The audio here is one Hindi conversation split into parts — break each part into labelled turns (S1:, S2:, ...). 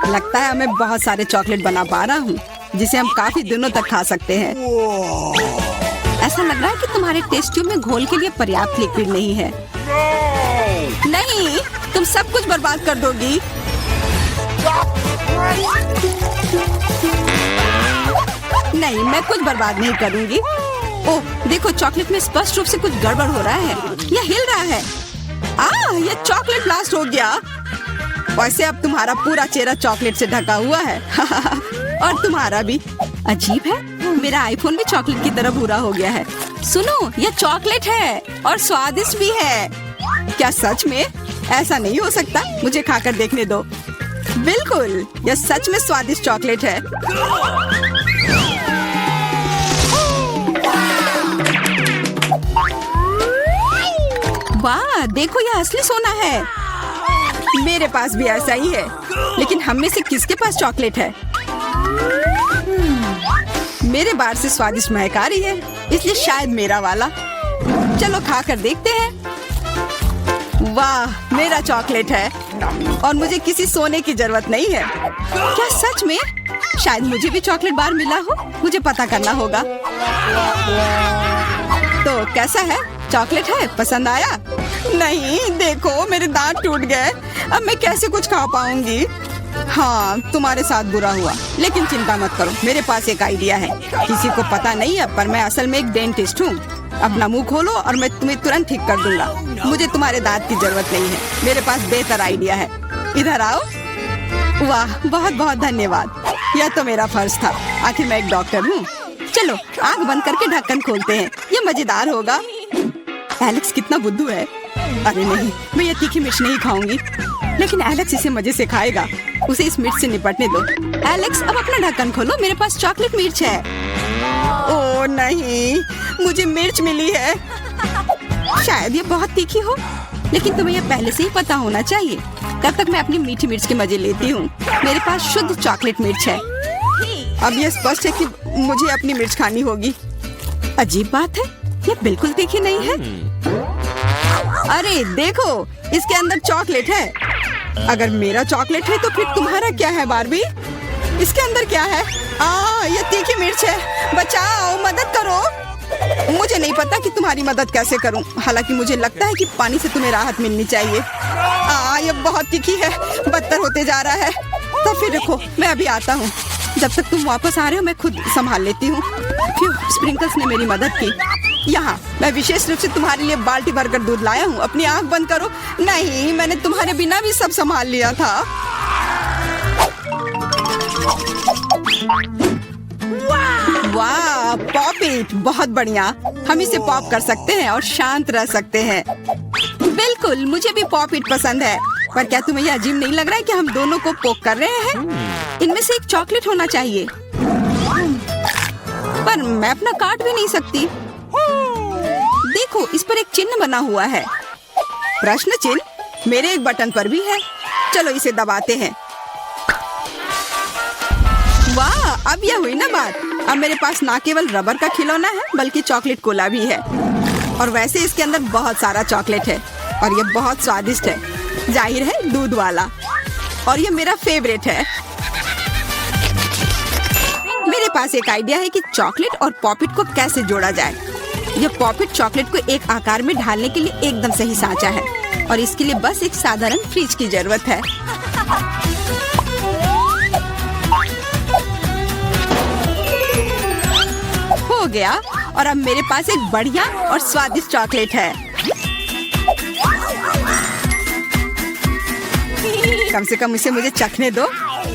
S1: लगता है मैं बहुत सारे चॉकलेट बना पा रहा हूँ जिसे हम काफी दिनों तक खा सकते हैं। ऐसा लग रहा है कि तुम्हारे टेस्ट ट्यूब में घोल के लिए पर्याप्त लिक्विड नहीं है। नहीं, तुम सब कुछ बर्बाद कर दोगी। नहीं, मैं कुछ बर्बाद नहीं करूंगी। ओह, देखो चॉकलेट में स्पष्ट रूप से कुछ गड़बड़ हो रहा है। यह हिल रहा है। यह चॉकलेट ब्लास्ट हो गया। वैसे अब तुम्हारा पूरा चेहरा चॉकलेट से ढका हुआ है। और तुम्हारा भी। अजीब है, मेरा आईफोन भी चॉकलेट की तरह भूरा हो गया है। सुनो, यह चॉकलेट है और स्वादिष्ट भी है। क्या सच में? ऐसा नहीं हो सकता, मुझे खाकर देखने दो। बिल्कुल, यह सच में स्वादिष्ट चॉकलेट है। वाह, देखो यह असली सोना है। मेरे पास भी ऐसा ही है, लेकिन हम में से किसके पास चॉकलेट है? मेरे बार से स्वादिष्ट महक आ रही है, इसलिए शायद मेरा वाला। चलो खाकर देखते हैं। वाह, मेरा चॉकलेट है और मुझे किसी सोने की जरूरत नहीं है। क्या सच में? शायद मुझे भी चॉकलेट बार मिला हो, मुझे पता करना होगा। तो कैसा है? चॉकलेट है? पसंद आया? नहीं, देखो मेरे दांत टूट गए। अब मैं कैसे कुछ खा पाऊंगी? हाँ, तुम्हारे साथ बुरा हुआ, लेकिन चिंता मत करो, मेरे पास एक आइडिया है। किसी को पता नहीं है, पर मैं असल में एक डेंटिस्ट हूँ। अपना मुंह खोलो और मैं तुम्हें तुरंत ठीक कर दूंगा। मुझे तुम्हारे दांत की जरूरत नहीं है, मेरे पास बेहतर आइडिया है। इधर आओ। वाह, बहुत बहुत धन्यवाद। यह तो मेरा फर्ज था, आखिर मैं एक डॉक्टर हूँ। चलो आँख बंद करके ढक्कन खोलते हैं, ये मजेदार होगा। एलेक्स कितना बुद्धू है। अरे नहीं, मैं ये तीखी मिर्च नहीं खाऊंगी, लेकिन एलेक्स इसे मजे से खाएगा। उसे इस मिर्च से निपटने दो। एलेक्स, अब अपना ढक्कन खोलो, मेरे पास चॉकलेट मिर्च है। ओह नहीं, मुझे मिर्च मिली है। शायद ये बहुत तीखी हो, लेकिन तुम्हें यह पहले से ही पता होना चाहिए। तब तक मैं अपनी मीठी मिर्च के मजे लेती हूँ। मेरे पास शुद्ध चॉकलेट मिर्च है। अब यह स्पष्ट है कि मुझे अपनी मिर्च खानी होगी। अजीब बात है, ये बिल्कुल तीखी नहीं है। अरे देखो, इसके अंदर चॉकलेट है। अगर मेरा चॉकलेट है तो फिर तुम्हारा क्या है बार्बी? इसके अंदर क्या है? ये तीखी मिर्च है। बचाओ, मदद करो। मुझे नहीं पता कि तुम्हारी मदद कैसे करूं। हालांकि मुझे लगता है कि पानी से तुम्हें राहत मिलनी चाहिए। ये बहुत तीखी है, बदतर होते जा रहा है। तो फिर रखो, मैं अभी आता हूँ। जब तक तुम वापस आ रहे हो मैं खुद संभाल लेती हूँ। स्प्रिंकल्स ने मेरी मदद की। यहाँ मैं विशेष रूप से तुम्हारे लिए बाल्टी भरकर दूध लाया हूँ। अपनी आँख बंद करो। नहीं, मैंने तुम्हारे बिना भी सब संभाल लिया था। वाह, पॉप इट, बहुत बढ़िया। हम इसे पॉप कर सकते हैं और शांत रह सकते हैं। बिल्कुल, मुझे भी पॉप इट पसंद है। पर क्या तुम्हें यह अजीब नहीं लग रहा है कि हम दोनों को पोक कर रहे हैं? इनमें से एक चॉकलेट होना चाहिए, पर मैं अपना काट भी नहीं सकती। देखो, इस पर एक चिन्ह बना हुआ है। प्रश्न चिन्ह मेरे एक बटन पर भी है। चलो इसे दबाते हैं। वाह, अब यह हुई ना बात। अब मेरे पास ना केवल रबर का खिलौना है, बल्कि चॉकलेट कोला भी है। और वैसे इसके अंदर बहुत सारा चॉकलेट है और यह बहुत स्वादिष्ट है। जाहिर है, दूध वाला। और यह मेरा फेवरेट है। मेरे पास एक आइडिया है कि चॉकलेट और पॉपिट को कैसे जोड़ा जाए। यह पॉपिट चॉकलेट को एक आकार में ढालने के लिए एकदम सही सांचा है और इसके लिए बस एक साधारण फ्रिज की जरूरत है। हो गया, और अब मेरे पास एक बढ़िया और स्वादिष्ट चॉकलेट है। कम से कम इसे मुझे चखने दो।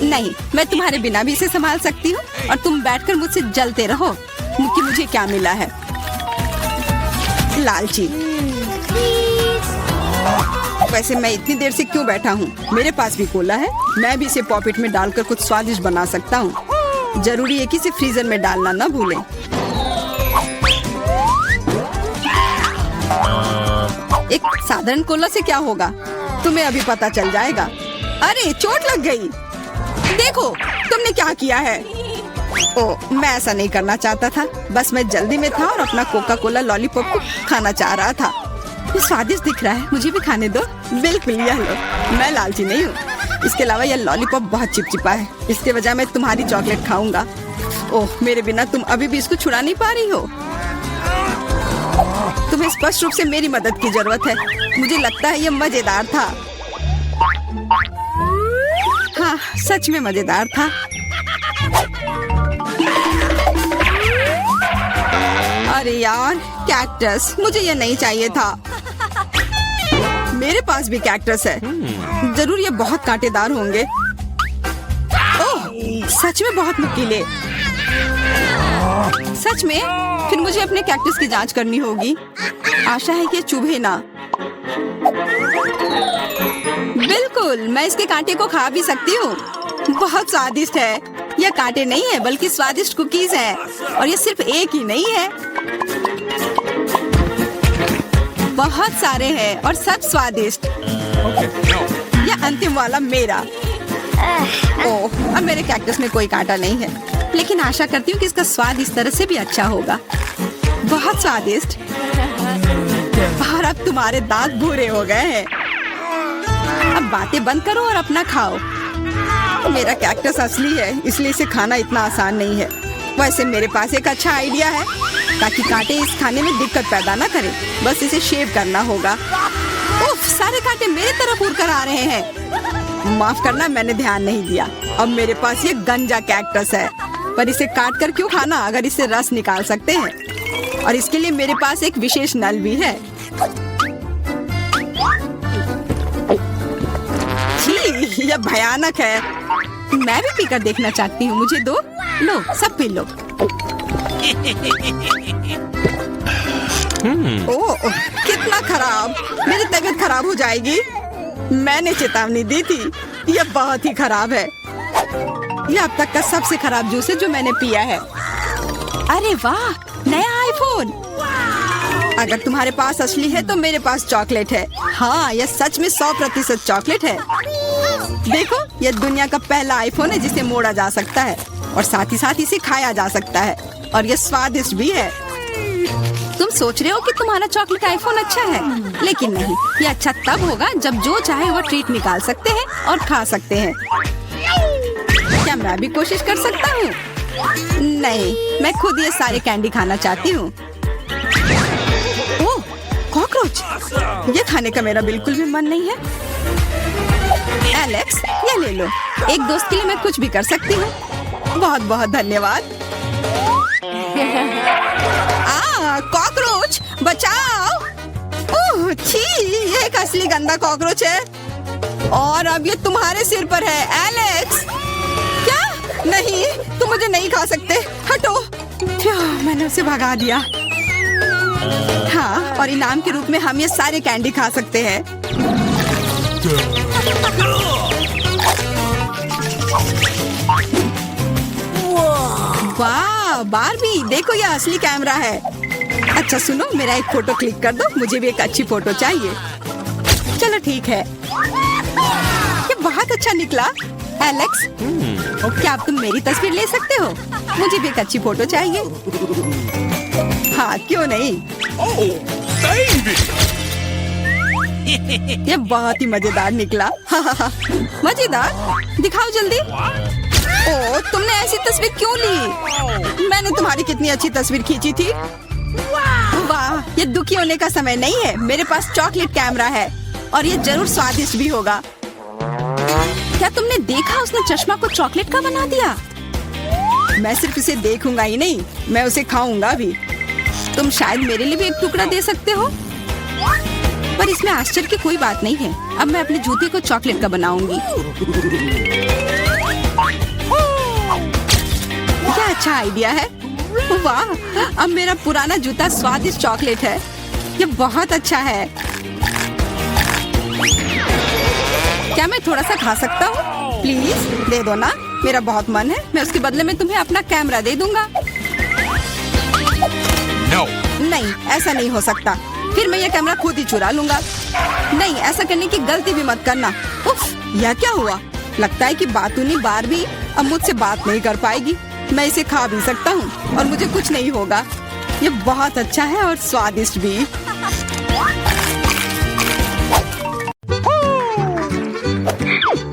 S1: नहीं, मैं तुम्हारे बिना भी इसे संभाल सकती हूँ और तुम बैठकर मुझसे जलते रहो कि मुझे क्या मिला है। लालची। वैसे मैं इतनी देर से क्यों बैठा हूँ? मेरे पास भी कोला है, मैं भी इसे पॉकेट में डालकर कुछ स्वादिष्ट बना सकता हूँ। जरूरी है कि इसे फ्रीजर में डालना ना भूलें। एक साधारण कोला से क्या होगा, तुम्हें अभी पता चल जाएगा। अरे चोट लग गई। देखो तुमने क्या किया है। ओह, मैं ऐसा नहीं करना चाहता था, बस मैं जल्दी में था और अपना कोका कोला लॉलीपॉप को खाना चाह रहा था। ये स्वादिष्ट दिख रहा है, मुझे भी खाने दो। बिल्कुल, यह लो। मैं लालची नहीं हूँ, इसके अलावा यह लॉलीपॉप बहुत चिपचिपा है। इसके बजाय मैं तुम्हारी चॉकलेट खाऊंगा। ओह, मेरे बिना तुम अभी भी इसको छुड़ा नहीं पा रही हो। तुम्हें स्पष्ट रूप से मेरी मदद की जरूरत है। मुझे लगता है यह मजेदार था। हाँ, सच में मजेदार था। अरे यार, कैक्टस, मुझे ये नहीं चाहिए था। मेरे पास भी कैक्टस है। जरूर ये बहुत कांटेदार होंगे। ओह, सच में बहुत नुकीले। सच में? फिर मुझे अपने कैक्टस की जांच करनी होगी। आशा है कि ये चुभे ना। बिल्कुल, मैं इसके कांटे को खा भी सकती हूँ। बहुत स्वादिष्ट है। यह कांटे नहीं है बल्कि स्वादिष्ट कुकीज है। और ये सिर्फ एक ही नहीं है, बहुत सारे हैं और सब स्वादिष्ट। यह अंतिम वाला मेरा। ओह, अब मेरे कैक्टस में कोई कांटा नहीं है, लेकिन आशा करती हूँ कि इसका स्वाद इस तरह से भी अच्छा होगा। बहुत स्वादिष्ट। और अब तुम्हारे दांत भूरे हो गए हैं। अब बातें बंद करो और अपना खाओ। मेरा कैक्टस असली है, इसलिए इसे खाना इतना आसान नहीं है। वैसे मेरे पास एक अच्छा आइडिया है, ताकि कांटे इस खाने में दिक्कत पैदा ना करें। बस इसे शेव करना होगा। उफ, सारे कांटे मेरी तरफ उड़ कर आ रहे हैं। माफ करना, मैंने ध्यान नहीं दिया। अब मेरे पास ये गंजा कैक्टस है, पर इसे काट कर क्यों खाना अगर इससे रस निकाल सकते हैं। और इसके लिए मेरे पास एक विशेष नल भी है। छी, यह भयानक है। मैं भी पीकर देखना चाहती हूँ। मुझे दो। लो, सब पी लो। ओह, कितना खराब। मेरी तबीयत खराब हो जाएगी। मैंने चेतावनी दी थी। यह बहुत ही खराब है। यह अब तक का सबसे खराब जूस है जो मैंने पिया है। अरे वाह, नया आईफोन। अगर तुम्हारे पास असली है तो मेरे पास चॉकलेट है। हाँ, यह सच में 100% चॉकलेट है। देखो, यह दुनिया का पहला आईफोन है जिसे मोड़ा जा सकता है और साथ ही साथ इसे खाया जा सकता है। और यह स्वादिष्ट भी है। तुम सोच रहे हो कि तुम्हारा चॉकलेट आईफोन अच्छा है, लेकिन नहीं। यह अच्छा तब होगा जब जो चाहे वो ट्रीट निकाल सकते हैं और खा सकते हैं। क्या मैं भी कोशिश कर सकता हूँ? नहीं, मैं खुद ये सारे कैंडी खाना चाहती हूँ। ओह, कॉकरोच। ये खाने का मेरा बिल्कुल भी मन नहीं है। एलेक्स, ये ले लो। एक दोस्त के लिए मैं कुछ भी कर सकती हूँ। बहुत बहुत धन्यवाद। कॉकरोच, बचाओ। ओह, छी, ये एक असली गंदा कॉकरोच है। और अब ये तुम्हारे सिर पर है, एलेक्स। क्या? नहीं, तुम मुझे नहीं खा सकते। हटो। मैंने उसे भगा दिया। हाँ, और इनाम के रूप में हम ये सारे कैंडी खा सकते हैं। वाह, बारबी, देखो यह असली कैमरा है। अच्छा सुनो, मेरा एक फोटो क्लिक कर दो। मुझे भी एक अच्छी फोटो चाहिए। चलो ठीक है। ये बहुत अच्छा निकला। एलेक्स, क्या अब तुम मेरी तस्वीर ले सकते हो? मुझे भी एक अच्छी फोटो चाहिए। हाँ, क्यों नहीं। ये बहुत ही मजेदार निकला। मजेदार? दिखाओ जल्दी। ओह, तुमने ऐसी तस्वीर क्यों ली? मैंने तुम्हारी कितनी अच्छी तस्वीर खींची थी। वाह, ये दुखी होने का समय नहीं है। मेरे पास चॉकलेट कैमरा है और ये जरूर स्वादिष्ट भी होगा। क्या तुमने देखा, उसने चश्मा को चॉकलेट का बना दिया? मैं सिर्फ इसे देखूंगा ही नहीं, मैं उसे खाऊंगा भी। तुम शायद मेरे लिए भी एक टुकड़ा दे सकते हो। पर इसमें आश्चर्य की कोई बात नहीं है। अब मैं अपने जूते को चॉकलेट का बनाऊंगी। क्या अच्छा आइडिया है। वाह, अब मेरा पुराना जूता स्वादिष्ट चॉकलेट है। ये बहुत अच्छा है। क्या मैं थोड़ा सा खा सकता हूँ? प्लीज दे दो ना, मेरा बहुत मन है। मैं उसके बदले में तुम्हें अपना कैमरा दे दूंगा।
S2: No.
S1: नहीं, ऐसा नहीं हो सकता। फिर मैं ये कैमरा खुद ही चुरा लूंगा। नहीं, ऐसा करने की गलती भी मत करना। उफ, यह क्या हुआ? लगता है कि बातूनी बारबी अब मुझसे बात नहीं कर पाएगी। मैं इसे खा भी सकता हूँ और मुझे कुछ नहीं होगा। ये बहुत अच्छा है और स्वादिष्ट भी।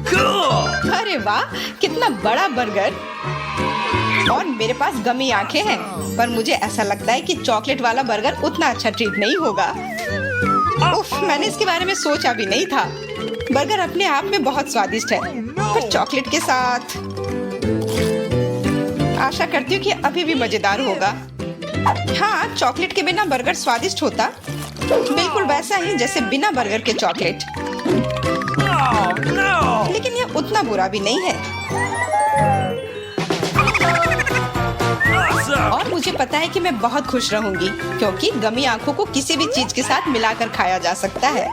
S2: Cool.
S1: वाह, कितना बड़ा बर्गर। और मेरे पास गमी आंखें हैं, पर मुझे ऐसा लगता है कि चॉकलेट वाला बर्गर उतना अच्छा ट्रीट नहीं होगा। उफ, मैंने इसके बारे में सोचा भी नहीं था। बर्गर अपने आप में बहुत स्वादिष्ट है, पर चॉकलेट के साथ आशा करती हूँ कि अभी भी मजेदार होगा। हाँ, चॉकलेट के बिना बर्गर स्वादिष्ट होता, बिल्कुल वैसा ही जैसे बिना बर्गर के चॉकलेट। लेकिन यह उतना बुरा भी नहीं है। और मुझे पता है कि मैं बहुत खुश रहूंगी, क्योंकि गमी आंखों को किसी भी चीज के साथ मिलाकर खाया जा सकता है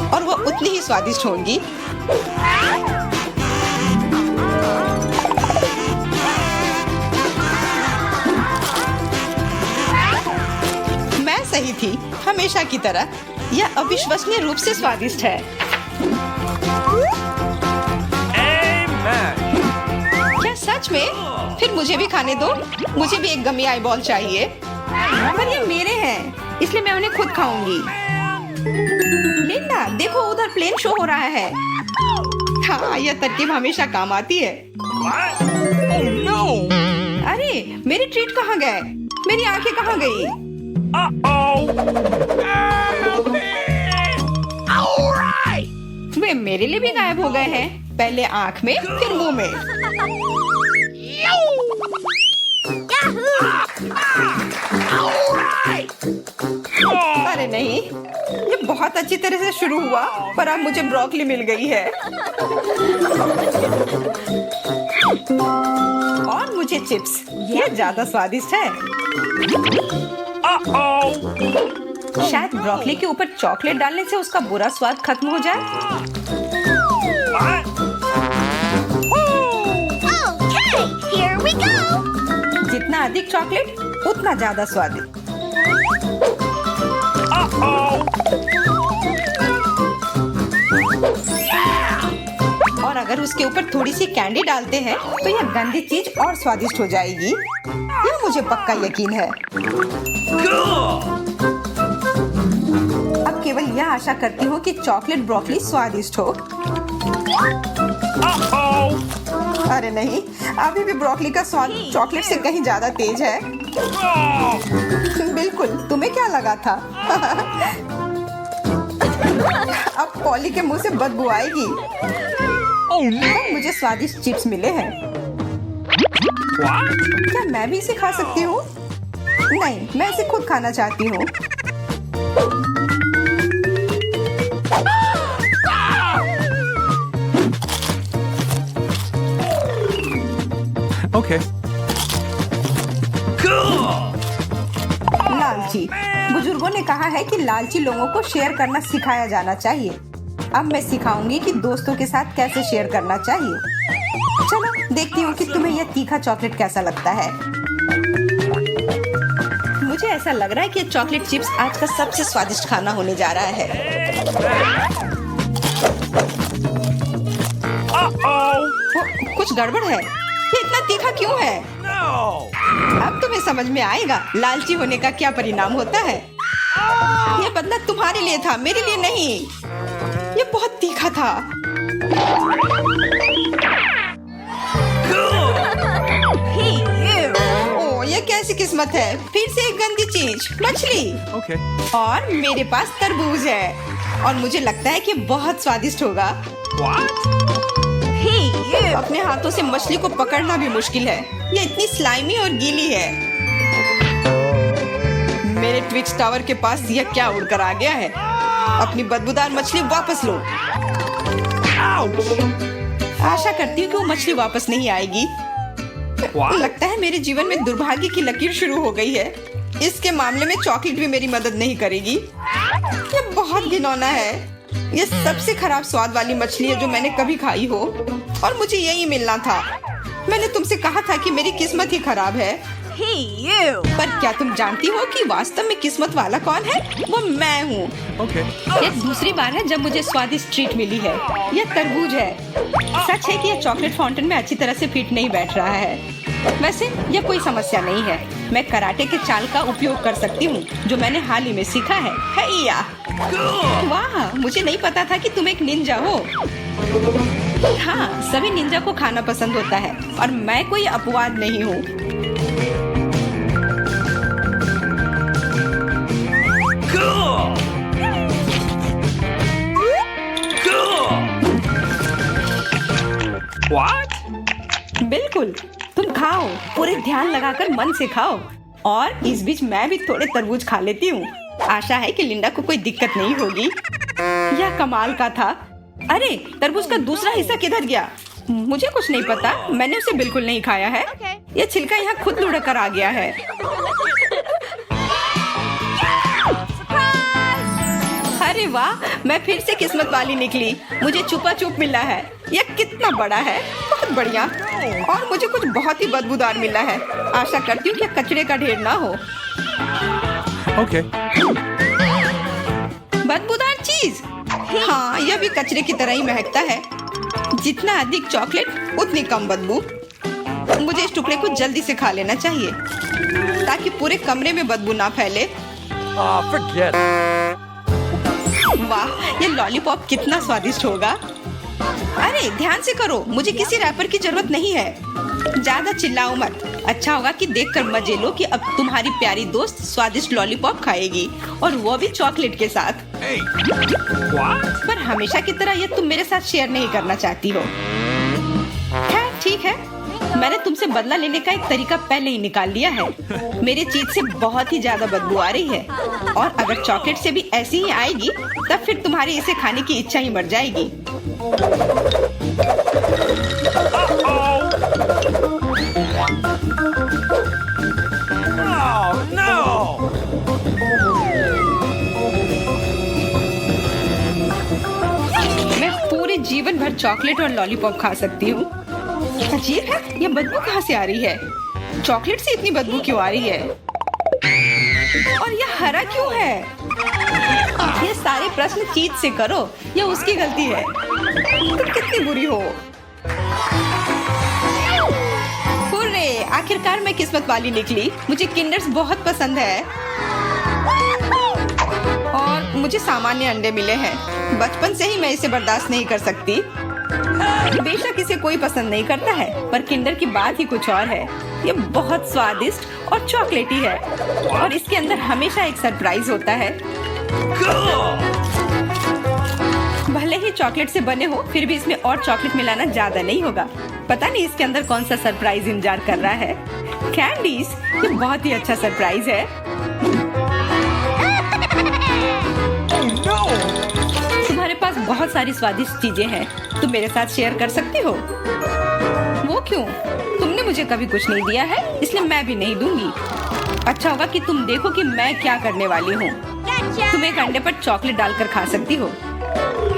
S1: और वह उतनी ही स्वादिष्ट होंगी। मैं सही थी, हमेशा की तरह। यह अविश्वसनीय रूप से स्वादिष्ट है। क्या सच में? फिर मुझे भी खाने दो। मुझे भी एक गमी आई बॉल चाहिए। पर ये मेरे हैं, इसलिए मैं उन्हें खुद खाऊंगी। लिंडा, देखो उधर प्लेन शो हो रहा है। हाँ, यह तरकीब हमेशा काम आती है। अरे, मेरी ट्रीट कहाँ गए? मेरी आंखें कहाँ गई? वे मेरे लिए भी गायब हो गए हैं। पहले आंख में, फिर मुंह में। अरे नहीं, ये बहुत अच्छी तरह से शुरू हुआ, पर अब मुझे ब्रोकली मिल गई है। और मुझे चिप्स। ये ज्यादा स्वादिष्ट है। शायद ब्रोकली के ऊपर चॉकलेट डालने से उसका बुरा स्वाद खत्म हो जाए।
S2: Here we go!
S1: जितना अधिक चॉकलेट, उतना ज्यादा स्वादिष्ट। और अगर उसके ऊपर थोड़ी सी कैंडी डालते हैं, तो यह गंदी चीज और स्वादिष्ट हो जाएगी। यह मुझे पक्का यकीन है। अब केवल यह आशा करती हूँ कि चॉकलेट ब्रोकली स्वादिष्ट हो। अरे नहीं, अभी भी ब्रोकली का स्वाद चॉकलेट से कहीं ज्यादा तेज है। बिल्कुल, तुम्हें क्या लगा था? अब पॉली के मुंह से बदबू आएगी। मुझे स्वादिष्ट चिप्स मिले हैं। क्या मैं भी इसे खा सकती हूँ? नहीं, मैं इसे खुद खाना चाहती हूँ।
S3: Okay.
S1: लालची। बुजुर्गों ने कहा है कि लालची लोगों को शेयर करना सिखाया जाना चाहिए। अब मैं सिखाऊंगी कि दोस्तों के साथ कैसे शेयर करना चाहिए। चलो देखती हूँ कि तुम्हें यह तीखा चॉकलेट कैसा लगता है। मुझे ऐसा लग रहा है कि चॉकलेट चिप्स आज का सबसे स्वादिष्ट खाना होने जा रहा है। कुछ गड़बड़ है। ये इतना तीखा क्यों है? अब तुम्हें समझ में आएगा लालची होने का क्या परिणाम होता है। ये बदला तुम्हारे लिए था, मेरे लिए नहीं। ये बहुत तीखा था। ओह, ये कैसी किस्मत है। फिर से एक गंदी चीज, मछली।
S3: Okay.
S1: और मेरे पास तरबूज है, और मुझे लगता है कि बहुत स्वादिष्ट होगा। अपने हाथों से मछली को पकड़ना भी मुश्किल है। ये इतनी स्लाइमी और गीली है। मेरे ट्विच टावर के पास यह क्या उड़कर आ गया है? अपनी बदबूदार मछली वापस लो। आशा करती हूँ कि वो मछली वापस नहीं आएगी। लगता है मेरे जीवन में दुर्भाग्य की लकीर शुरू हो गई है। इसके मामले में चॉकलेट भी मेरी मदद नहीं करेगी। ये बहुत घिनौना है। ये सबसे खराब स्वाद वाली मछली है जो मैंने कभी खाई हो, और मुझे यही मिलना था। मैंने तुमसे कहा था कि मेरी किस्मत ही खराब है। पर क्या तुम जानती हो कि वास्तव में किस्मत वाला कौन है? वो मैं हूँ।
S3: Okay.
S1: ये दूसरी बार है जब मुझे स्वादिष्ट ट्रीट मिली है। यह तरबूज है। सच है कि यह चॉकलेट फाउंटेन में अच्छी तरह से फिट नहीं बैठ रहा है। वैसे यह कोई समस्या नहीं है। मैं कराटे के चाल का उपयोग कर सकती हूँ, जो मैंने हाल ही में सीखा है। हैया! वाह, मुझे नहीं पता था कि तुम एक निंजा हो। हाँ, सभी निंजा को खाना पसंद होता है और मैं कोई अपवाद नहीं हूँ।
S3: Cool! Cool! What?
S1: बिल्कुल, तुम खाओ, पूरे ध्यान लगाकर मन से खाओ। और इस बीच मैं भी थोड़े तरबूज खा लेती हूँ। आशा है कि लिंडा को कोई दिक्कत नहीं होगी। यह कमाल का था। अरे, तरबूज का दूसरा हिस्सा किधर गया? मुझे कुछ नहीं पता, मैंने उसे बिल्कुल नहीं खाया है। यह छिलका यहाँ खुद लुढ़क कर आ गया है। अरे वाह, मैं फिर से किस्मत वाली निकली। मुझे छुपा छुप मिला है। यह कितना बड़ा है, बहुत बढ़िया। और मुझे कुछ बहुत ही बदबूदार मिला है। आशा करती हूँ कि कचरे का ढेर ना हो।
S3: Okay.
S1: बदबूदार चीज? हाँ, यह भी कचरे की तरह ही महकता है। जितना अधिक चॉकलेट उतनी कम बदबू। मुझे इस टुकड़े को जल्दी से खा लेना चाहिए ताकि पूरे कमरे में बदबू ना फैले।
S3: Forget it.
S1: वाह, ये लॉलीपॉप कितना स्वादिष्ट होगा। अरे ध्यान से करो, मुझे किसी रैपर की जरूरत नहीं है। ज्यादा चिल्लाओ मत। अच्छा होगा कि देखकर मजे लो कि अब तुम्हारी प्यारी दोस्त स्वादिष्ट लॉलीपॉप खाएगी, और वो भी चॉकलेट के साथ।
S3: Hey. What?
S1: पर हमेशा की तरह ये तुम मेरे साथ शेयर नहीं करना चाहती हो। खैर ठीक है, मैंने तुमसे बदला लेने का एक तरीका पहले ही निकाल लिया है। मेरी चीज से बहुत ही ज्यादा बदबू आ रही है, और अगर चॉकलेट से भी ऐसी ही आएगी तब फिर तुम्हारी इसे खाने की इच्छा ही मर जाएगी।
S3: Oh no!
S1: मैं पूरे जीवन भर चॉकलेट और लॉलीपॉप खा सकती हूँ। अजीब है, ये बदबू कहाँ से आ रही है? चॉकलेट से इतनी बदबू क्यों आ रही है? और यह हरा क्यों है? ये सारे प्रश्न चीज से करो, यह उसकी गलती है। तुम कितनी बुरी हो। हुर्रे, आखिरकार मैं किस्मत वाली निकली। मुझे किंडर्स बहुत पसंद है और मुझे सामान्य अंडे मिले हैं। बचपन से ही मैं इसे बर्दाश्त नहीं कर सकती। बेशक इसे कोई पसंद नहीं करता है, पर किंडर की बात ही कुछ और है। ये बहुत स्वादिष्ट और चॉकलेटी है, और इसके अंदर हमेशा एक सरप्राइज होता है। भले ही चॉकलेट से बने हो, फिर भी इसमें और चॉकलेट मिलाना ज्यादा नहीं होगा। पता नहीं इसके अंदर कौन सा सरप्राइज इंतजार कर रहा है। कैंडीज, ये बहुत ही अच्छा सरप्राइज है। तुम्हारे पास बहुत सारी स्वादिष्ट चीजें हैं, तुम मेरे साथ शेयर कर सकती हो। वो क्यों? तुमने मुझे कभी कुछ नहीं दिया है, इसलिए मैं भी नहीं दूंगी। अच्छा होगा कि तुम देखो कि मैं क्या करने वाली हूँ। तुम एक अंडे पर चॉकलेट डालकर खा सकती हो।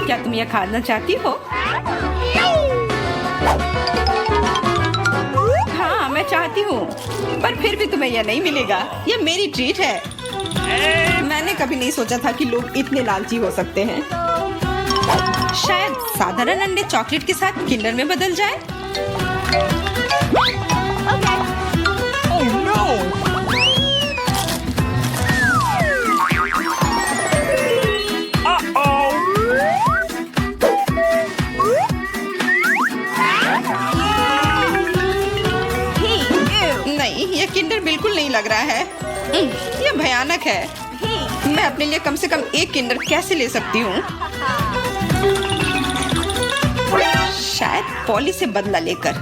S1: क्या तुम यह खाना चाहती हो? हाँ, मैं चाहती हूँ, पर फिर भी तुम्हें यह नहीं मिलेगा। यह मेरी ट्रीट है। मैंने कभी नहीं सोचा था कि लोग इतने लालची हो सकते हैं। शायद साधारण अंडे चॉकलेट के साथ किंडर में बदल जाए।
S3: Oh no! Uh-oh!
S1: नहीं, यह किंडर बिल्कुल नहीं लग रहा है। यह भयानक है। मैं अपने लिए कम से कम एक किंडर कैसे ले सकती हूँ? शायद पॉली से बदला लेकर।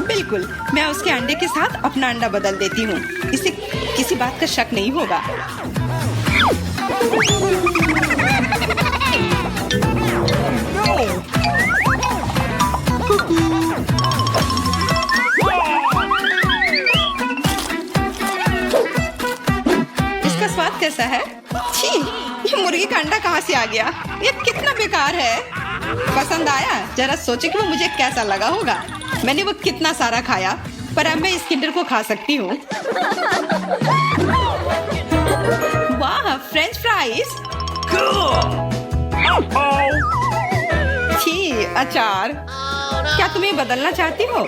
S1: बिल्कुल, मैं उसके अंडे के साथ अपना अंडा बदल देती हूँ। इसे किसी बात का शक नहीं होगा। इसका स्वाद कैसा है? छी, ये मुर्गी का अंडा कहाँ से आ गया? ये कितना बेकार है। पसंद आया? जरा सोचे कि वो मुझे कैसा लगा होगा। मैंने वो कितना सारा खाया, पर अब मैं इस किंडर को खा सकती हूँ। वाह, फ्रेंच फ्राइज। छी, अचार। क्या तुम ये बदलना चाहती हो?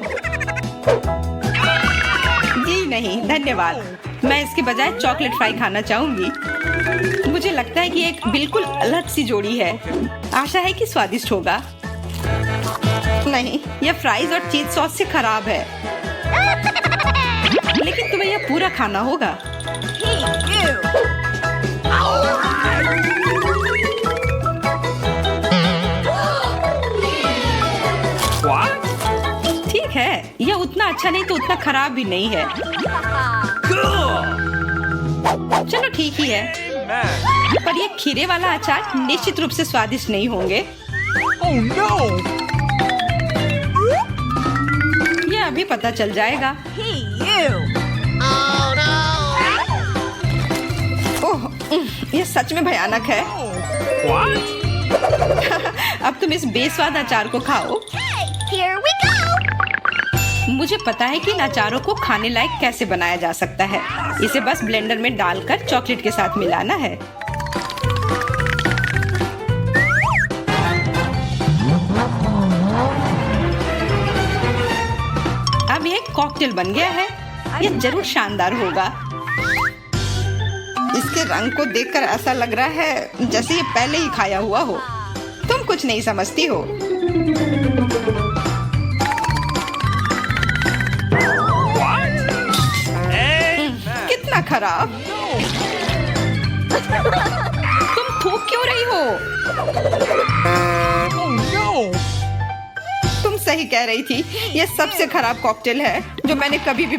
S1: जी नहीं, धन्यवाद। मैं इसके बजाय चॉकलेट फ्राई खाना चाहूंगी। मुझे लगता है कि एक बिल्कुल अलग सी जोड़ी है। आशा है कि स्वादिष्ट होगा। नहीं, यह फ्राइज और चीज सॉस से खराब है। लेकिन तुम्हें यह पूरा खाना होगा।
S3: What?
S1: ठीक है, यह उतना अच्छा नहीं तो उतना खराब भी नहीं है।
S3: Good.
S1: चलो ठीक ही है,
S3: Man.
S1: पर ये खीरे वाला अचार निश्चित रूप से स्वादिष्ट नहीं होंगे।
S3: Oh no.
S1: यह अभी पता चल जाएगा। ओह, यह सच में भयानक है।
S3: What?
S1: अब तुम इस बेस्वाद अचार को खाओ।
S2: Here we go.
S1: मुझे पता है कि इन अचारों को खाने लायक कैसे बनाया जा सकता है। इसे बस ब्लेंडर में डालकर चॉकलेट के साथ मिलाना है। अब यह कॉकटेल बन गया है। यह जरूर शानदार होगा। इसके रंग को देखकर ऐसा लग रहा है जैसे ये पहले ही खाया हुआ हो। तुम कुछ नहीं समझती हो।
S3: What? Hey.
S1: कितना खराब। तुम थूक क्यों रही हो?
S3: Oh no.
S1: तुम सही कह रही थी। यह सबसे खराब कॉकटेल है जो मैंने कभी भी